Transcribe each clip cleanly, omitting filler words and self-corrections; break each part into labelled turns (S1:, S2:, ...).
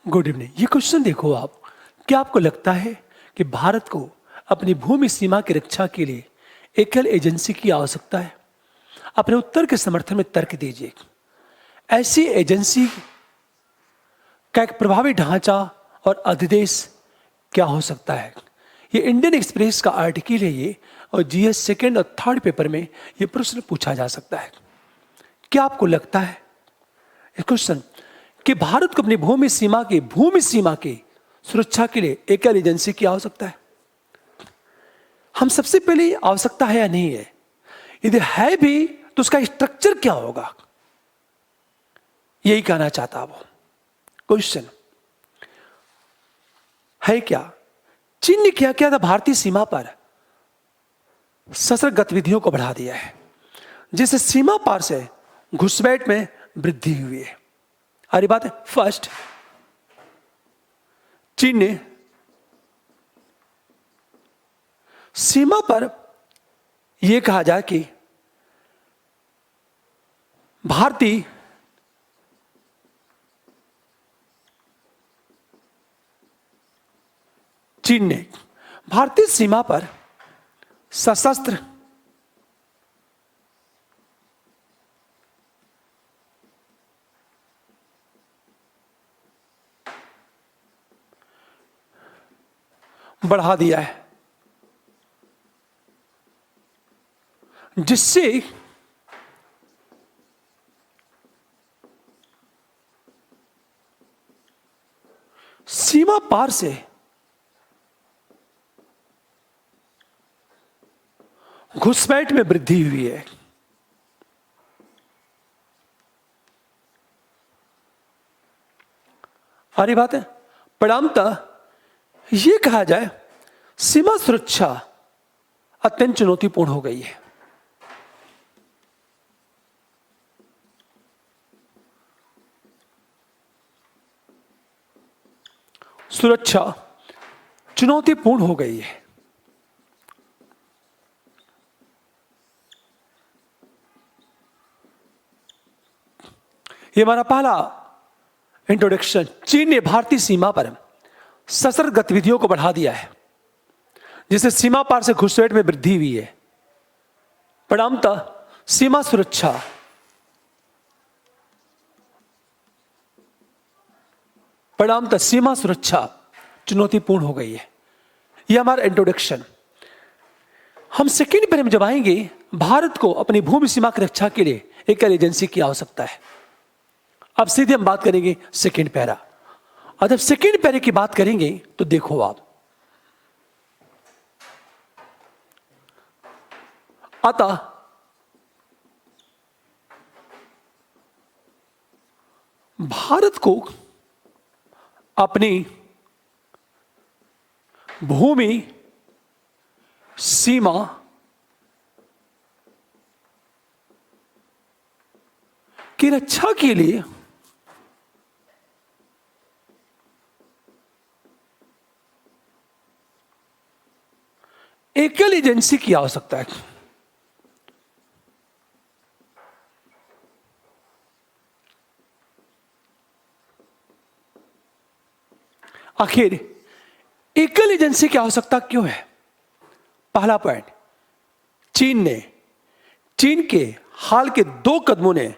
S1: Good evening. ये question देखो आप, क्या आपको लगता है कि भारत को अपनी भूमि सीमा की रक्षा के लिए एकल एजेंसी की आवश्यकता है? अपने उत्तर के समर्थन में तर्क दीजिए। ऐसी एजेंसी का एक प्रभावी ढांचा और अधिदेश क्या हो सकता है? ये इंडियन एक्सप्रेस का आर्टिकल है ये, और जीएस सेकंड और थर्ड पेपर में ये प्रश्न पूछा जा सकता है। क्या आपको लगता है ये क्वेश्चन कि भारत को अपनी भूमि सीमा की सुरक्षा के लिए एकल एजेंसी की आवश्यकता है? हम सबसे पहले आवश्यकता है या नहीं है, यदि है भी तो उसका स्ट्रक्चर क्या होगा, यही कहना चाहता वो क्वेश्चन है। क्या चीन ने क्या किया था? भारतीय सीमा पर सशस्त्र गतिविधियों को बढ़ा दिया है, जिससे सीमा पार से घुसपैठ में वृद्धि हुई है। अरे बात है, फर्स्ट चीन ने सीमा पर यह कहा जाए कि चीन ने भारतीय सीमा पर सशस्त्र बढ़ा दिया है, जिससे सीमा पार से घुसपैठ में वृद्धि हुई है। अरे बात है, परिणामतः यह कहा जाए सीमा सुरक्षा अत्यंत चुनौतीपूर्ण हो गई है। सुरक्षा चुनौतीपूर्ण हो गई है। यह हमारा पहला इंट्रोडक्शन। चीन ने भारतीय सीमा पर सशस्त्र गतिविधियों को बढ़ा दिया है, जिससे सीमा पार से घुसपैठ में वृद्धि हुई है। परिणामतः सीमा सुरक्षा चुनौतीपूर्ण हो गई है। यह हमारा इंट्रोडक्शन। हम सेकेंड पैरा में जब आएंगे, भारत को अपनी भूमि सीमा की रक्षा के लिए एकल एजेंसी की आवश्यकता है। अब सीधे हम बात करेंगे सेकेंड पैरा। और जब सेकेंड पैरे की बात करेंगे तो देखो आप, अतः भारत को अपनी भूमि सीमा की रक्षा के लिए एकल एजेंसी की आवश्यकता है। आखिर एकल एजेंसी की आवश्यकता क्यों है? पहला पॉइंट, चीन के हाल के 2 कदमों ने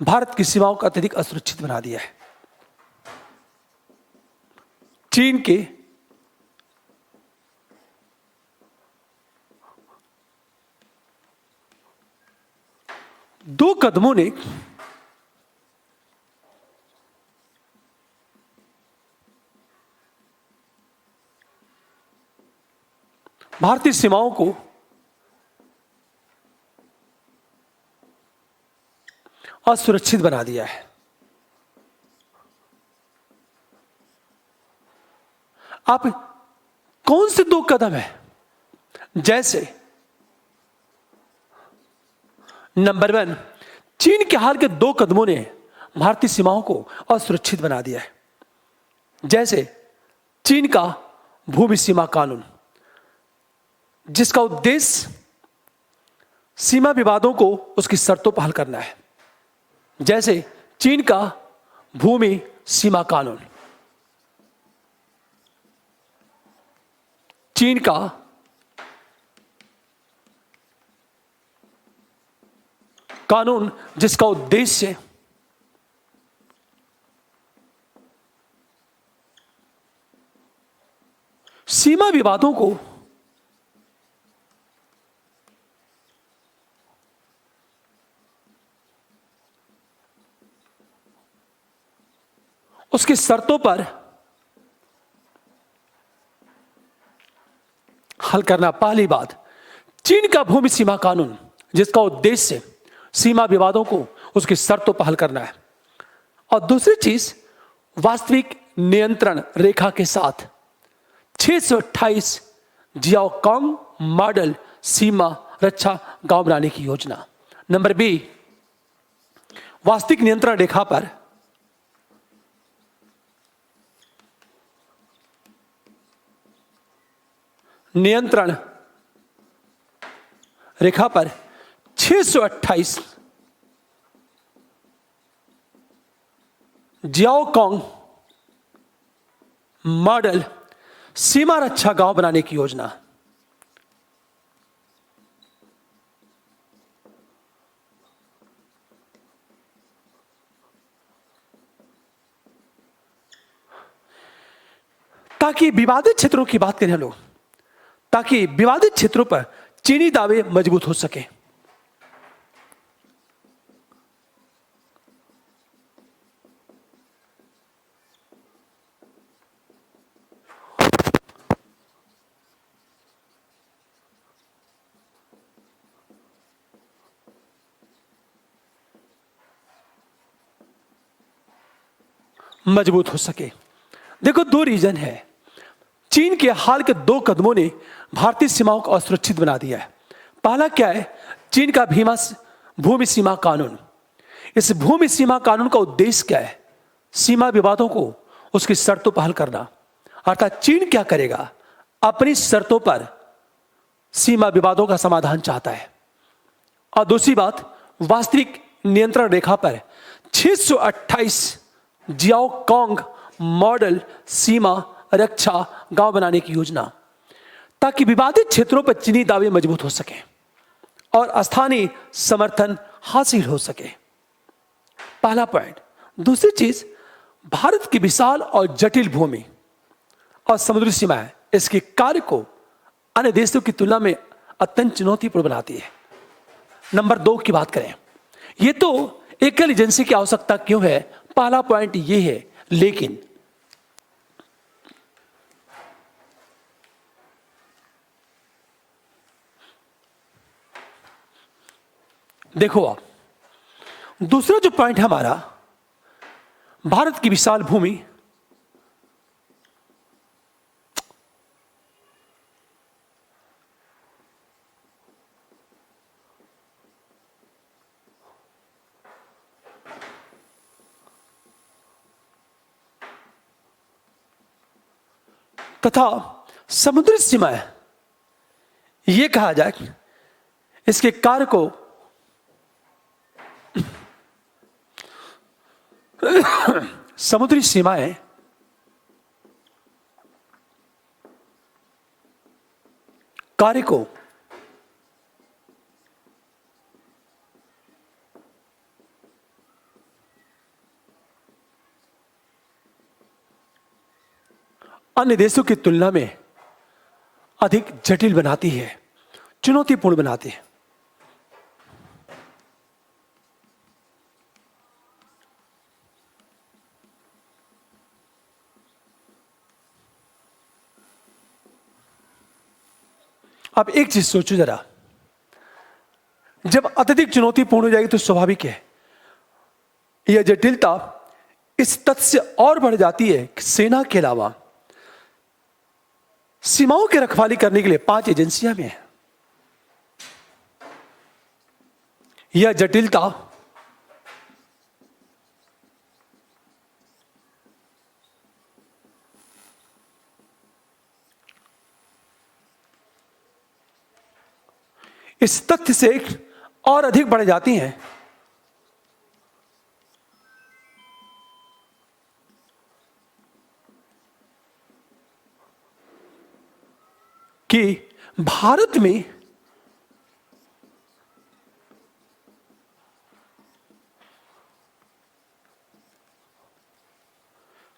S1: भारत की सीमाओं को अत्यधिक असुरक्षित बना दिया है। चीन के दो कदमों ने भारतीय सीमाओं को असुरक्षित बना दिया है। आप कौन से 2 कदम है? जैसे नंबर 1, चीन के हाल के 2 कदमों ने भारतीय सीमाओं को असुरक्षित बना दिया है। जैसे चीन का भूमि सीमा कानून, जिसका उद्देश्य सीमा विवादों को उसकी शर्तों पर हल करना है। जैसे चीन का भूमि सीमा कानून। चीन का कानून जिसका उद्देश्य सीमा विवादों को उसकी शर्तों पर हल करना। पहली बात, चीन का भूमि सीमा कानून जिसका उद्देश्य सीमा विवादों को उसकी शर्तों पर हल करना है। और दूसरी चीज, वास्तविक नियंत्रण रेखा के साथ 628 जियाओकांग मॉडल सीमा रक्षा गांव बनाने की योजना। नंबर बी, वास्तविक नियंत्रण रेखा पर नियंत्रण रेखा पर 628 जियाओकांग मॉडल सीमा रक्षा गांव बनाने की योजना। ताकि विवादित क्षेत्रों की बात करें हम लोग, ताकि विवादित क्षेत्रों पर चीनी दावे मजबूत हो सके। मजबूत हो सके। देखो, दो रीजन है। चीन के हाल के 2 कदमों ने भारतीय सीमाओं को असुरक्षित बना दिया है। पहला क्या है? चीन का भूमि सीमा कानून। इस भूमि सीमा कानून का उद्देश्य क्या है? सीमा विवादों को उसकी शर्तों पर हल करना। अर्थात चीन क्या करेगा? अपनी शर्तों पर सीमा विवादों का समाधान चाहता है। और दूसरी बात, वास्तविक नियंत्रण रेखा पर 628 जियाओकांग मॉडल सीमा रक्षा गांव बनाने की योजना, ताकि विवादित क्षेत्रों पर चीनी दावे मजबूत हो सके और स्थानीय समर्थन हासिल हो सके। पहला पॉइंट। दूसरी चीज, भारत की विशाल और जटिल भूमि और समुद्री सीमाएं इसके कार्य को अन्य देशों की तुलना में अत्यंत चुनौतीपूर्ण बनाती है। नंबर 2 की बात करें, यह तो एकल एजेंसी की आवश्यकता क्यों है? पहला पॉइंट यह है, लेकिन देखो आप, दूसरा जो पॉइंट है हमारा, भारत की विशाल भूमि तथा समुद्री सीमाएं, यह कहा जाए कि इसके कार्य को समुद्री सीमाएं कार्य को अन्य देशों की तुलना में अधिक जटिल बनाती है, चुनौतीपूर्ण बनाती है। अब एक चीज सोचो जरा, जब अत्यधिक चुनौतीपूर्ण हो जाएगी तो स्वाभाविक है यह जटिलता इस तथ्य से और बढ़ जाती है कि सेना के अलावा सीमाओं की रखवाली करने के लिए 5 एजेंसियां भी हैं। यह जटिलता इस तथ्य से और अधिक बढ़ जाती हैं कि भारत में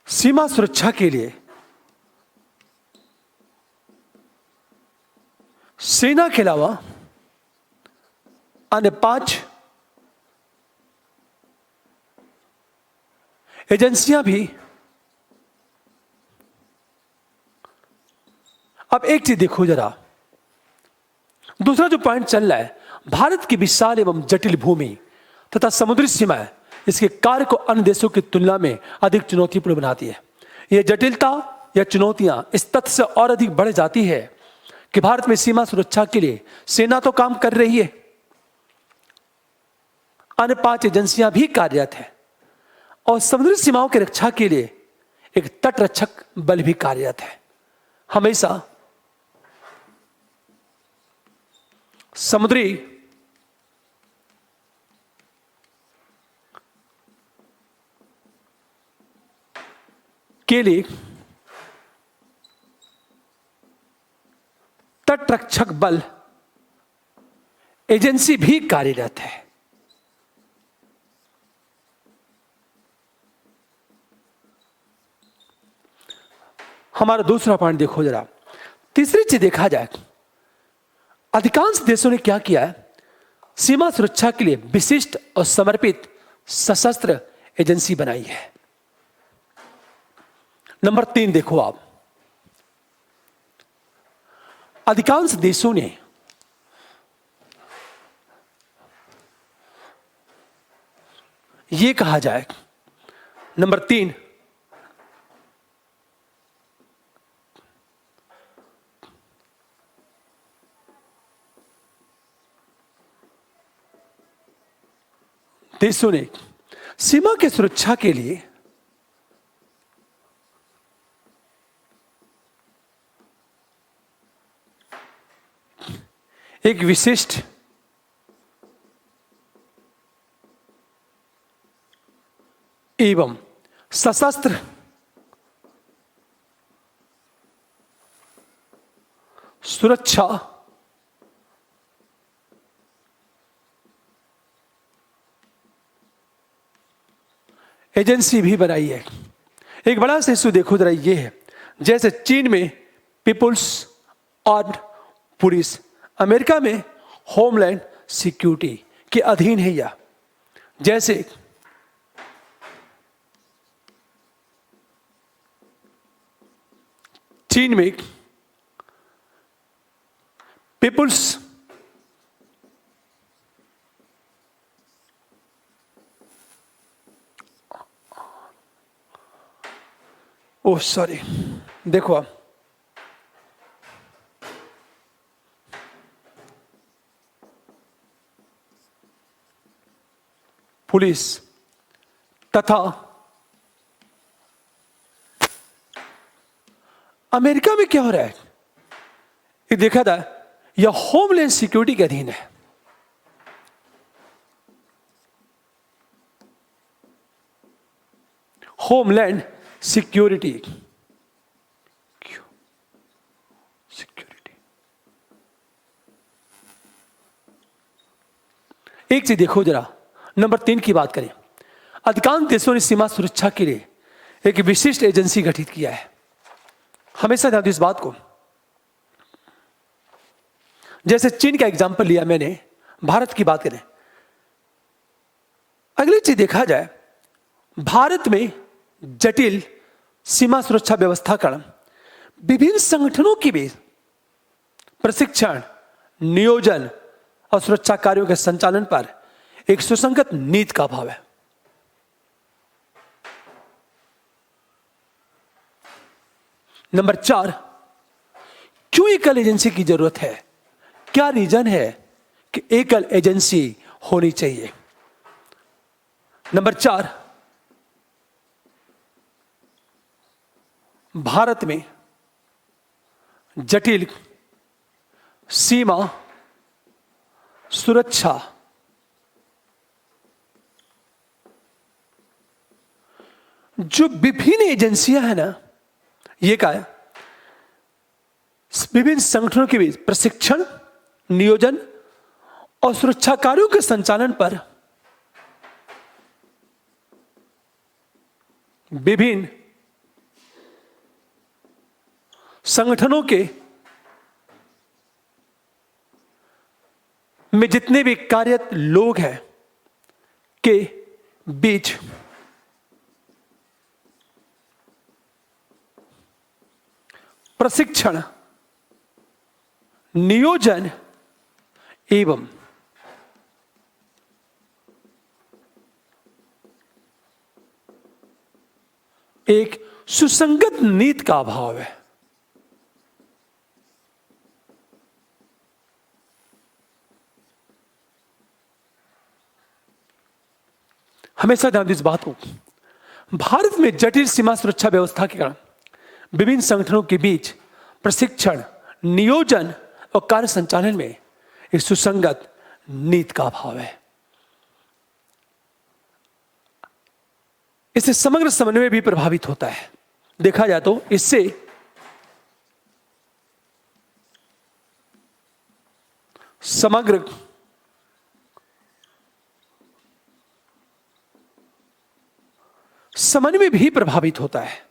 S1: सीमा सुरक्षा के लिए सेना के अलावा अन्य 5 एजेंसियां भी। अब एक चीज देखो जरा, दूसरा जो पॉइंट चल रहा है, भारत की विशाल एवं जटिल भूमि तथा समुद्री सीमाएं इसके कार्य को अन्य देशों की तुलना में अधिक चुनौतीपूर्ण बनाती है। यह जटिलता या चुनौतियां इस तथ्य से और अधिक बढ़ जाती है कि भारत में सीमा सुरक्षा के लिए सेना तो काम कर रही है, अन्य 5 एजेंसियां भी कार्यरत है और समुद्री सीमाओं की रक्षा के लिए एक तटरक्षक बल भी कार्यरत है। हमेशा समुद्री के लिए तटरक्षक बल एजेंसी भी कार्यरत है। हमारा दूसरा पॉइंट देखो जरा, तीसरी चीज देखा जाए, अधिकांश देशों ने क्या किया है, सीमा सुरक्षा के लिए विशिष्ट और समर्पित सशस्त्र एजेंसी बनाई है। नंबर 3 देखो आप, अधिकांश देशों ने यह कहा जाए, नंबर 3, देशों ने सीमा की सुरक्षा के लिए एक विशिष्ट एवं सशस्त्र सुरक्षा एजेंसी भी बनाई है। एक बड़ा सा इश्यू देखो जरा, ये है जैसे चीन में पीपुल्स आर्म्ड पुलिस, अमेरिका में होमलैंड सिक्योरिटी के अधीन है यह। जैसे चीन में पीपुल्स ओह सॉरी, देखो आप, पुलिस तथा अमेरिका में क्या हो रहा है, ये देखा था, यह होमलैंड सिक्योरिटी के अधीन है। होमलैंड सिक्योरिटी, एक चीज देखो जरा, नंबर 3 की बात करें, अधिकांश देशों ने सीमा सुरक्षा के लिए एक विशिष्ट एजेंसी गठित किया है। हमेशा ध्यान दो इस बात को। जैसे चीन का एग्जांपल लिया मैंने, भारत की बात करें, अगली चीज देखा जाए, भारत में जटिल सीमा सुरक्षा व्यवस्था कारण विभिन्न संगठनों की भी प्रशिक्षण, नियोजन और सुरक्षा कार्यों के संचालन पर एक सुसंगत नीति का अभाव है। नंबर 4, क्यों एकल एजेंसी की जरूरत है? क्या रीजन है कि एकल एजेंसी होनी चाहिए? नंबर 4, भारत में जटिल सीमा सुरक्षा जो विभिन्न एजेंसियां हैं ना, ये क्या है, विभिन्न संगठनों के बीच प्रशिक्षण, नियोजन और सुरक्षा कार्यों के संचालन पर विभिन्न संगठनों के में जितने भी कार्यरत लोग हैं के बीच प्रशिक्षण, नियोजन एवं एक सुसंगत नीति का अभाव है। हमेशा ध्यान दीजिए इस बात को, भारत में जटिल सीमा सुरक्षा व्यवस्था के कारण विभिन्न संगठनों के बीच प्रशिक्षण, नियोजन और कार्य संचालन में एक सुसंगत नीति का अभाव है। इससे समग्र समन्वय भी प्रभावित होता है। देखा जाए तो इससे समग्र समन्वय भी प्रभावित होता है।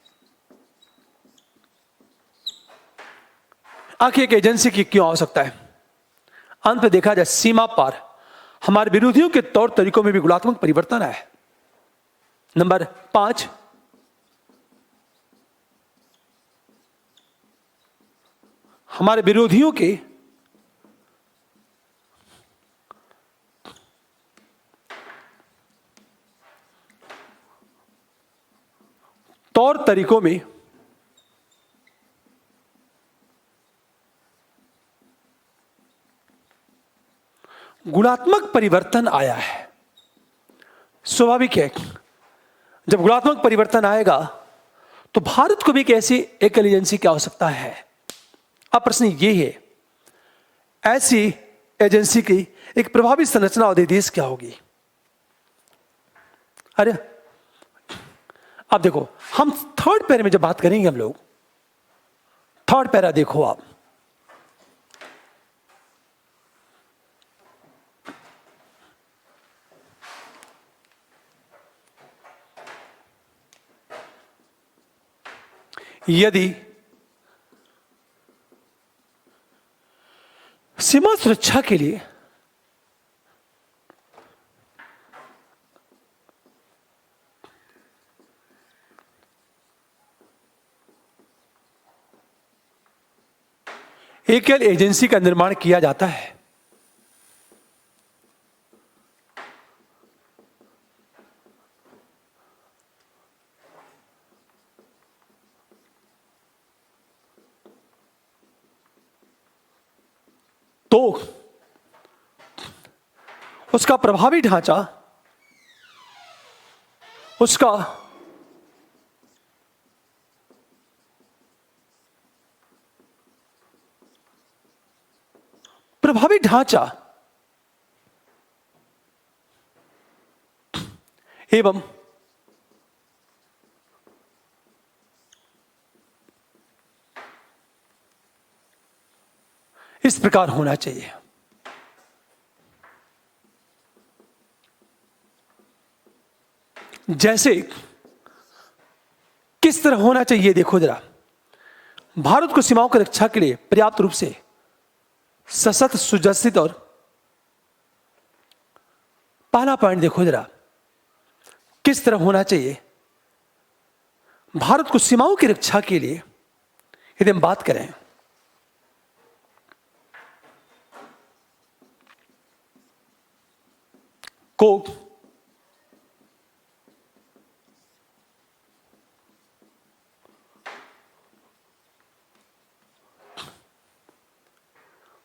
S1: आखिर एक एजेंसी की क्यों आवश्यकता है? अंत में देखा जाए सीमा पार हमारे विरोधियों के तौर तरीकों में भी गुणात्मक परिवर्तन आया है। नंबर 5, हमारे विरोधियों के तौर तरीकों में गुणात्मक परिवर्तन आया है। स्वाभाविक है, जब गुणात्मक परिवर्तन आएगा तो भारत को भी एक ऐसी एकल एजेंसी की आवश्यकता है। अब प्रश्न ये है, ऐसी एजेंसी की एक प्रभावी संरचना और निर्देश क्या होगी? अरे अब देखो, हम थर्ड पैरा में जब बात करेंगे, हम लोग थर्ड पैरा देखो आप, यदि सीमा सुरक्षा के लिए एकल एजेंसी का निर्माण किया जाता है तो उसका प्रभावी ढांचा, उसका प्रभावी ढांचा एवं इस प्रकार होना चाहिए। जैसे किस तरह होना चाहिए, देखो जरा। भारत को सीमाओं की रक्षा के लिए पर्याप्त रूप से सशक्त, सुज्जित और पहला पॉइंट देखो जरा, किस तरह होना चाहिए भारत को सीमाओं की रक्षा के लिए। यदि हम बात करें को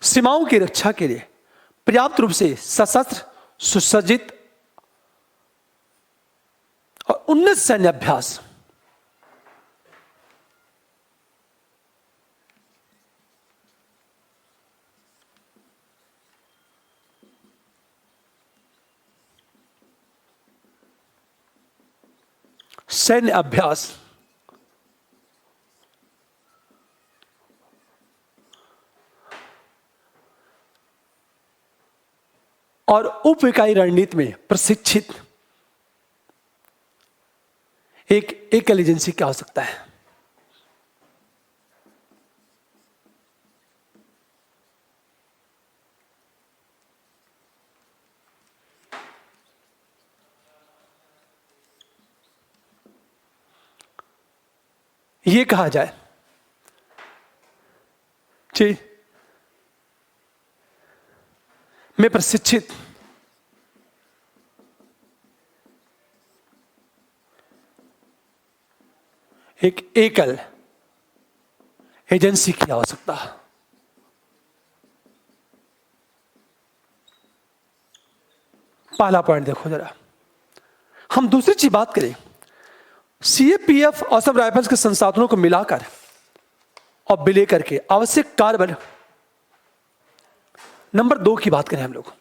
S1: सीमाओं की रक्षा के लिए पर्याप्त रूप से सशस्त्र, सुसज्जित और उन्नत सैन्य अभ्यास, सैन्य अभ्यास और उप इकाई रणनीति में प्रशिक्षित एक एकल एजेंसी की आवश्यकता है। ये कहा जाए जी में प्रशिक्षित एक एकल एजेंसी की आवश्यकता। पहला पॉइंट देखो जरा। हम दूसरी चीज बात करें, सीएपीएफ असम राइफल्स के संसाधनों को मिलाकर और विलय करके आवश्यक कार्यबल नंबर 2 की बात करें हम लोग।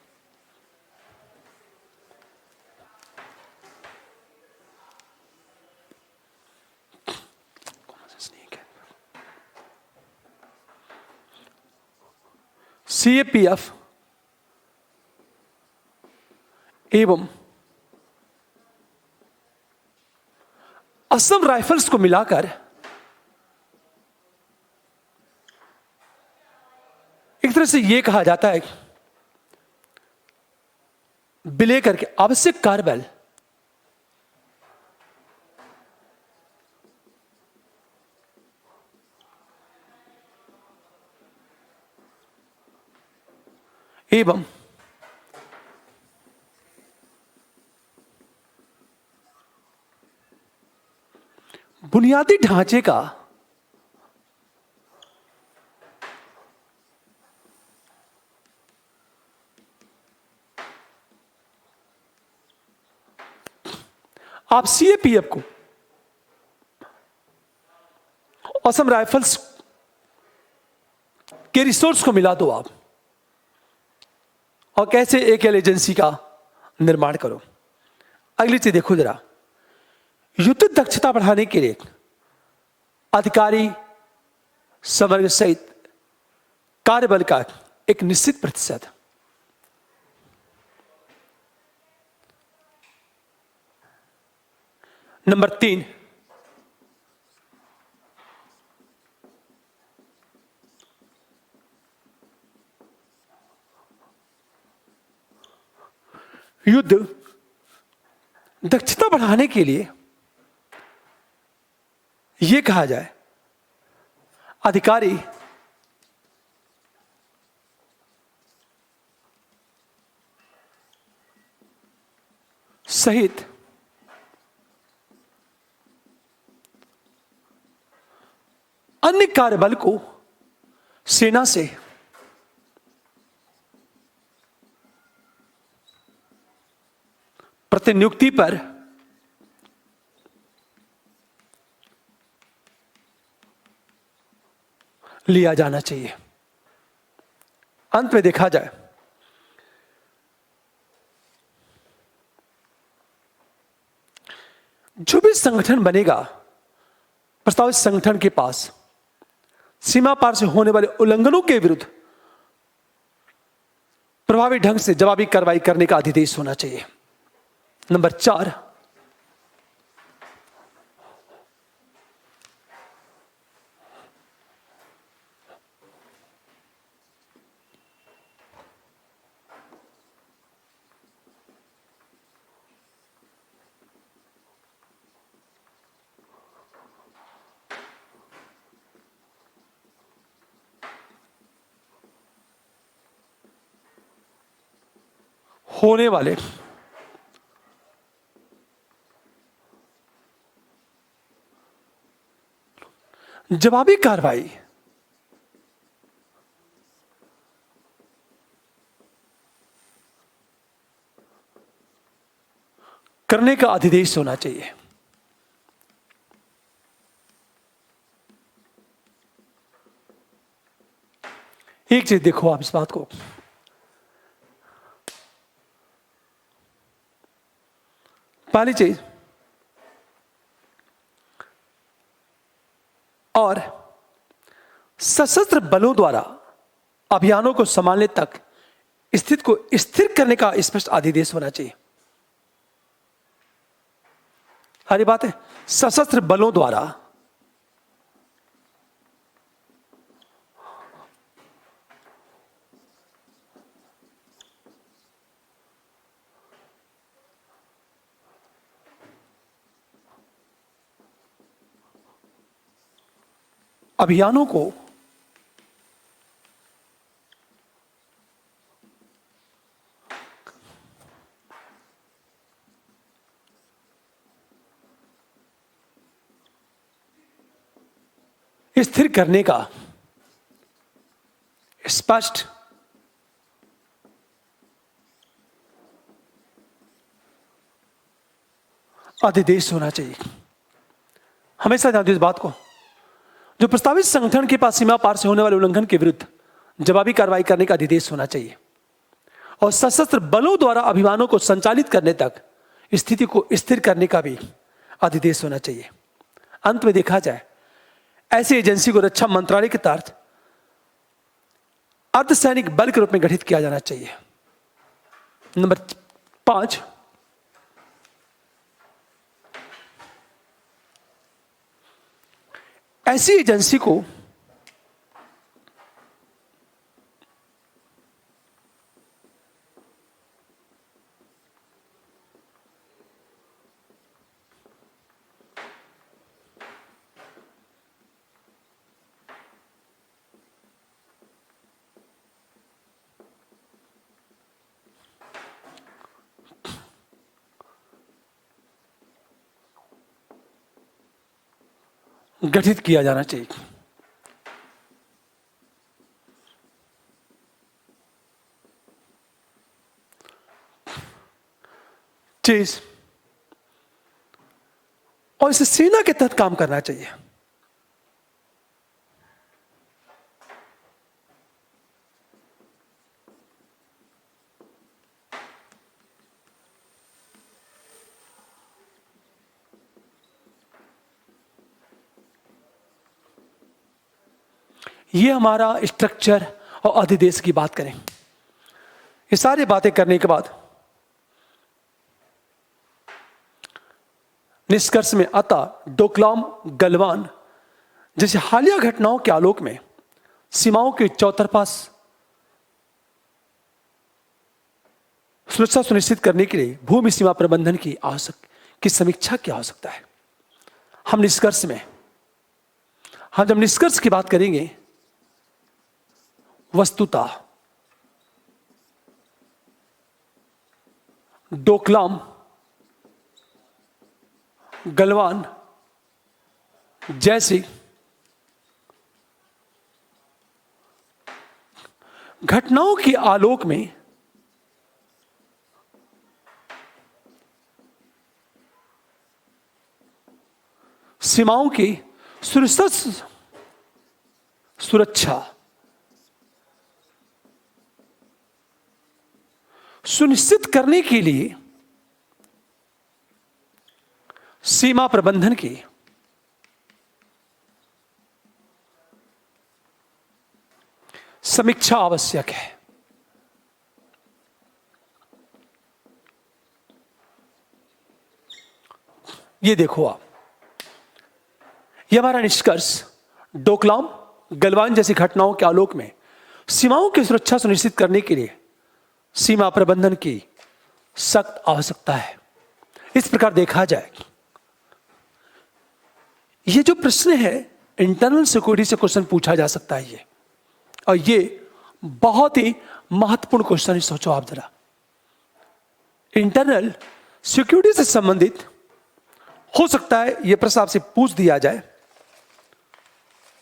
S1: सीएपीएफ एवं असम राइफल्स को मिलाकर एक तरह से यह कहा जाता है विलय करके आवश्यक कार्यबल एवं बुनियादी ढांचे का आप सीएपीएफ को असम राइफल्स के रिसोर्स को मिला दो आप, और कैसे एक एजेंसी का निर्माण करो। अगली चीज देखो जरा, युद्ध दक्षता बढ़ाने के लिए अधिकारी समग्र सहित कार्यबल का एक निश्चित प्रतिशत नंबर 3, युद्ध दक्षता बढ़ाने के लिए यह कहा जाए अधिकारी सहित अन्य कार्यबल को सेना से प्रतिनियुक्ति पर लिया जाना चाहिए। अंत में देखा जाए जो भी संगठन बनेगा, प्रस्तावित संगठन के पास सीमा पार से होने वाले उल्लंघनों के विरुद्ध प्रभावी ढंग से जवाबी कार्रवाई करने का अधिदेश होना चाहिए। नंबर 4, होने वाले जवाबी कार्रवाई करने का अधिदेश होना चाहिए। एक चीज देखो आप इस बात को, पहली चीज, और सशस्त्र बलों द्वारा अभियानों को संभालने तक स्थिति को स्थिर करने का स्पष्ट आदेश होना चाहिए। हरी बात है। सशस्त्र बलों द्वारा अभियानों को स्थिर करने का स्पष्ट आदेश होना चाहिए। हमेशा ध्यान दो इस बात को। जो प्रस्तावित संगठन के पास सीमा पार से होने वाले उल्लंघन के विरुद्ध जवाबी कार्रवाई करने का आदेश होना चाहिए और सशस्त्र बलों द्वारा अभियानों को संचालित करने तक स्थिति को स्थिर करने का भी आदेश होना चाहिए। अंत में देखा जाए, ऐसी एजेंसी को रक्षा मंत्रालय के तहत अर्धसैनिक बल के रूप में गठित किया जाना चाहिए। नंबर 5, ऐसी एजेंसी को गठित किया जाना चाहिए। चीज और इसे सेना के तहत काम करना चाहिए। ये हमारा स्ट्रक्चर और अधिदेश की बात करें। ये सारी बातें करने के बाद निष्कर्ष में अतः डोकलाम गलवान जैसे हालिया घटनाओं के आलोक में सीमाओं के चौतरफा सुरक्षा सुनिश्चित करने के लिए भूमि सीमा प्रबंधन की समीक्षा की आवश्यकता है। हम जब निष्कर्ष की बात करेंगे, वस्तुतः डोकलाम गलवान जैसी घटनाओं के आलोक में सीमाओं की सुरक्षा सुनिश्चित करने के लिए सीमा प्रबंधन की समीक्षा आवश्यक है। ये देखो आप, ये हमारा निष्कर्ष डोकलाम गलवान जैसी घटनाओं के आलोक में सीमाओं की सुरक्षा सुनिश्चित करने के लिए सीमा प्रबंधन की सख्त आवश्यकता है। इस प्रकार देखा जाए, ये जो प्रश्न है इंटरनल सिक्योरिटी से क्वेश्चन पूछा जा सकता है ये, और ये बहुत ही महत्वपूर्ण क्वेश्चन है। सोचो आप जरा, इंटरनल सिक्योरिटी से संबंधित हो सकता है ये प्रश्न आपसे पूछ दिया जाए,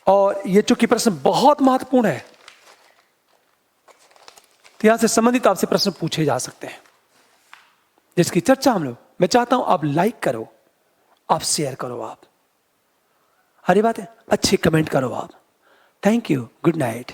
S1: और ये चूंकि प्रश्न बहुत महत्वपूर्ण है तो यहां से संबंधित आपसे प्रश्न पूछे जा सकते हैं, जिसकी चर्चा मैं चाहता हूं आप लाइक करो, आप शेयर करो, आप हरी बात है, अच्छे कमेंट करो आप। Thank you, good night.